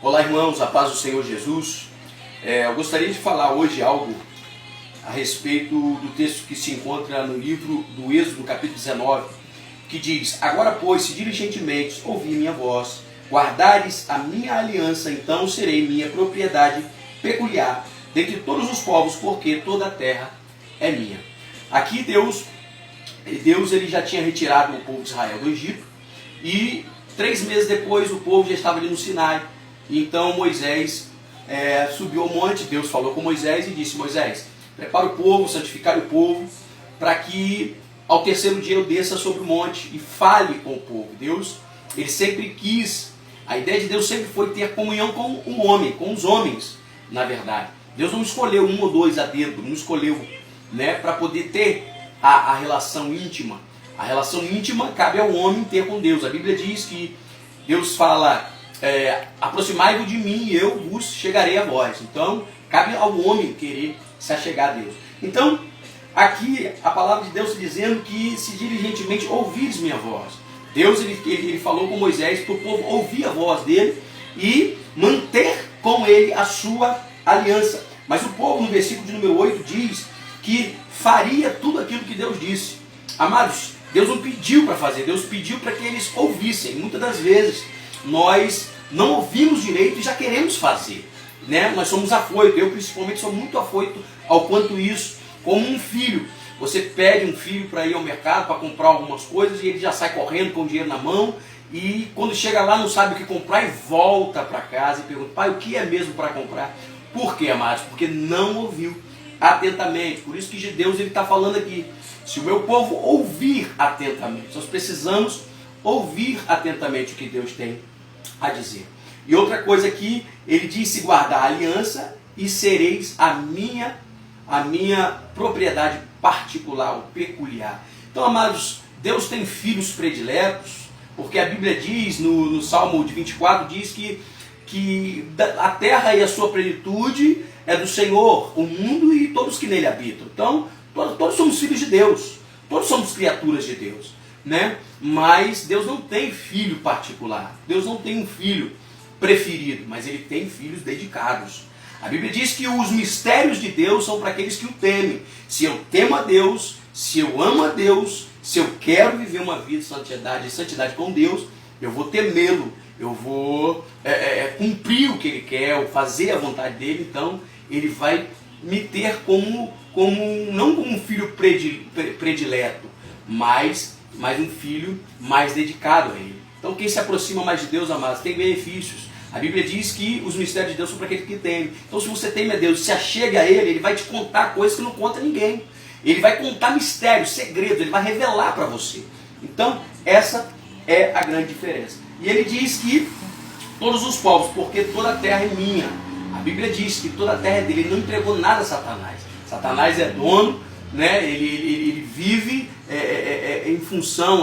Olá, irmãos, a paz do Senhor Jesus. Eu gostaria de falar hoje algo a respeito do texto que se encontra no livro do Êxodo, capítulo 19, que diz: Agora, pois, se diligentemente ouvir minha voz, guardares a minha aliança, então serei minha propriedade peculiar dentre todos os povos, porque toda a terra é minha. Aqui Deus ele já tinha retirado o povo de Israel do Egito, e 3 meses depois o povo já estava ali no Sinai. Então Moisés subiu ao monte. Deus falou com Moisés e disse: Moisés, prepara o povo, santificar o povo, para que ao 3º dia eu desça sobre o monte e fale com o povo. Deus, ele sempre quis, a ideia de Deus sempre foi ter comunhão com o homem, com os homens, na verdade. Deus não escolheu 1 ou 2 a dedo, não escolheu, para poder ter a relação íntima. A relação íntima cabe ao homem ter com Deus. A Bíblia diz que Deus fala: aproximai-vos de mim e eu vos chegarei a vós. Então, cabe ao homem querer se achegar a Deus. Então, aqui a palavra de Deus dizendo que se diligentemente ouvires minha voz. Deus ele falou com Moisés para o povo ouvir a voz dele e manter com ele a sua aliança. Mas o povo, no versículo de número 8, diz que faria tudo aquilo que Deus disse. Amados, Deus não pediu para fazer, Deus pediu para que eles ouvissem. Muitas das vezes nós não ouvimos direito e já queremos fazer, Nós somos afoitos. Eu principalmente sou muito afoito ao quanto isso. Como um filho, você pede um filho para ir ao mercado para comprar algumas coisas e ele já sai correndo com o dinheiro na mão, e quando chega lá não sabe o que comprar e volta para casa e pergunta: pai, o que é mesmo para comprar? Por quê, amados? Porque não ouviu atentamente. Por isso que Deus está falando aqui: se o meu povo ouvir atentamente. Nós precisamos ouvir atentamente o que Deus tem a dizer. E outra coisa aqui, ele disse: guardar a aliança e sereis a minha propriedade particular ou peculiar. Então, amados, Deus tem filhos prediletos, porque a Bíblia diz, no Salmo de 24, diz que a terra e a sua plenitude é do Senhor, o mundo e todos que nele habitam. Então, todos somos filhos de Deus, todos somos criaturas de Deus, Mas Deus não tem filho particular, Deus não tem um filho preferido, mas ele tem filhos dedicados. A Bíblia diz que os mistérios de Deus são para aqueles que o temem. Se eu temo a Deus, se eu amo a Deus, se eu quero viver uma vida de santidade com Deus, eu vou temê-lo, eu vou cumprir o que ele quer, fazer a vontade dele. Então ele vai me ter não como um filho predileto, mas um filho mais dedicado a ele. Então quem se aproxima mais de Deus, amados, tem benefícios. A Bíblia diz que os mistérios de Deus são para aquele que teme. Então se você teme a Deus, se achega a Ele, Ele vai te contar coisas que não conta ninguém. Ele vai contar mistérios, segredos, Ele vai revelar para você. Então essa é a grande diferença. E Ele diz que todos os povos, porque toda a terra é minha. A Bíblia diz que toda a terra é dele. Ele não entregou nada a Satanás. Satanás é dono, ele vive em função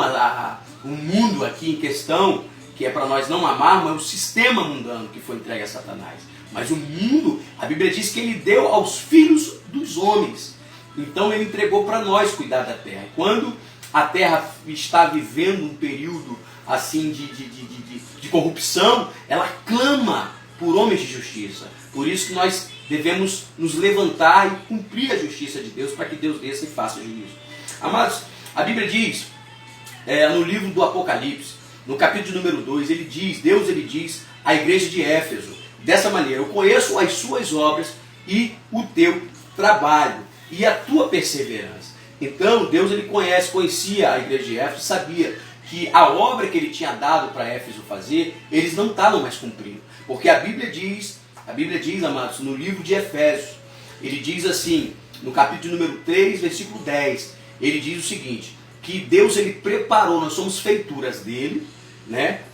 o mundo aqui em questão, que é para nós não amarmos, é o sistema mundano que foi entregue a Satanás. Mas o mundo, a Bíblia diz que ele deu aos filhos dos homens. Então ele entregou para nós cuidar da terra. E quando a terra está vivendo um período assim de corrupção, ela clama por homens de justiça. Por isso que nós devemos nos levantar e cumprir a justiça de Deus, para que Deus desça e faça juízo. Amados, a Bíblia diz, no livro do Apocalipse, no capítulo número 2, Deus diz à igreja de Éfeso, dessa maneira: eu conheço as suas obras e o teu trabalho e a tua perseverança. Então Deus conhecia a igreja de Éfeso, sabia que a obra que ele tinha dado para Éfeso fazer, eles não estavam mais cumprindo. Porque a Bíblia diz, amados, no livro de Efésios, ele diz assim, no capítulo número 3, versículo 10, ele diz o seguinte: que Deus ele preparou, nós somos feituras dele,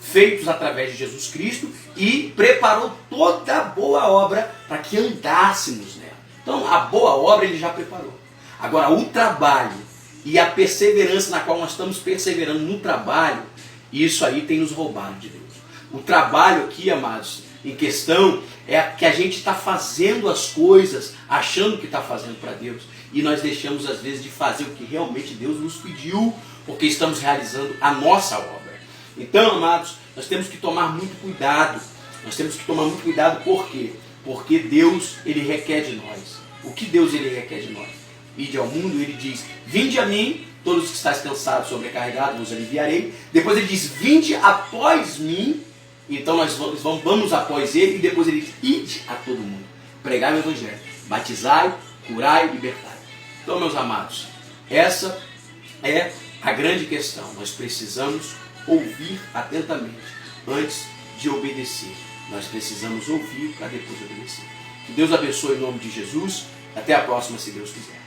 feitos através de Jesus Cristo, e preparou toda a boa obra para que andássemos nela. Então a boa obra ele já preparou. Agora o trabalho e a perseverança na qual nós estamos perseverando no trabalho, isso aí tem nos roubado de Deus. O trabalho aqui, amados, em questão é que a gente está fazendo as coisas achando que está fazendo para Deus, e nós deixamos às vezes de fazer o que realmente Deus nos pediu, porque estamos realizando a nossa obra. Então, amados, nós temos que tomar muito cuidado Nós temos que tomar muito cuidado, por quê? Porque Deus, ele requer de nós. O que Deus, ele requer de nós? Ide ao mundo, ele diz, vinde a mim, todos que estáis cansados, sobrecarregados, vos aliviarei. Depois ele diz, vinde após mim. Então nós vamos após ele, e depois ele diz, ide a todo mundo. Pregai o evangelho, batizai, curai, libertai. Então, meus amados, essa é a grande questão. Nós precisamos ouvir atentamente antes de obedecer. Nós precisamos ouvir para depois obedecer. Que Deus abençoe em nome de Jesus. Até a próxima, se Deus quiser.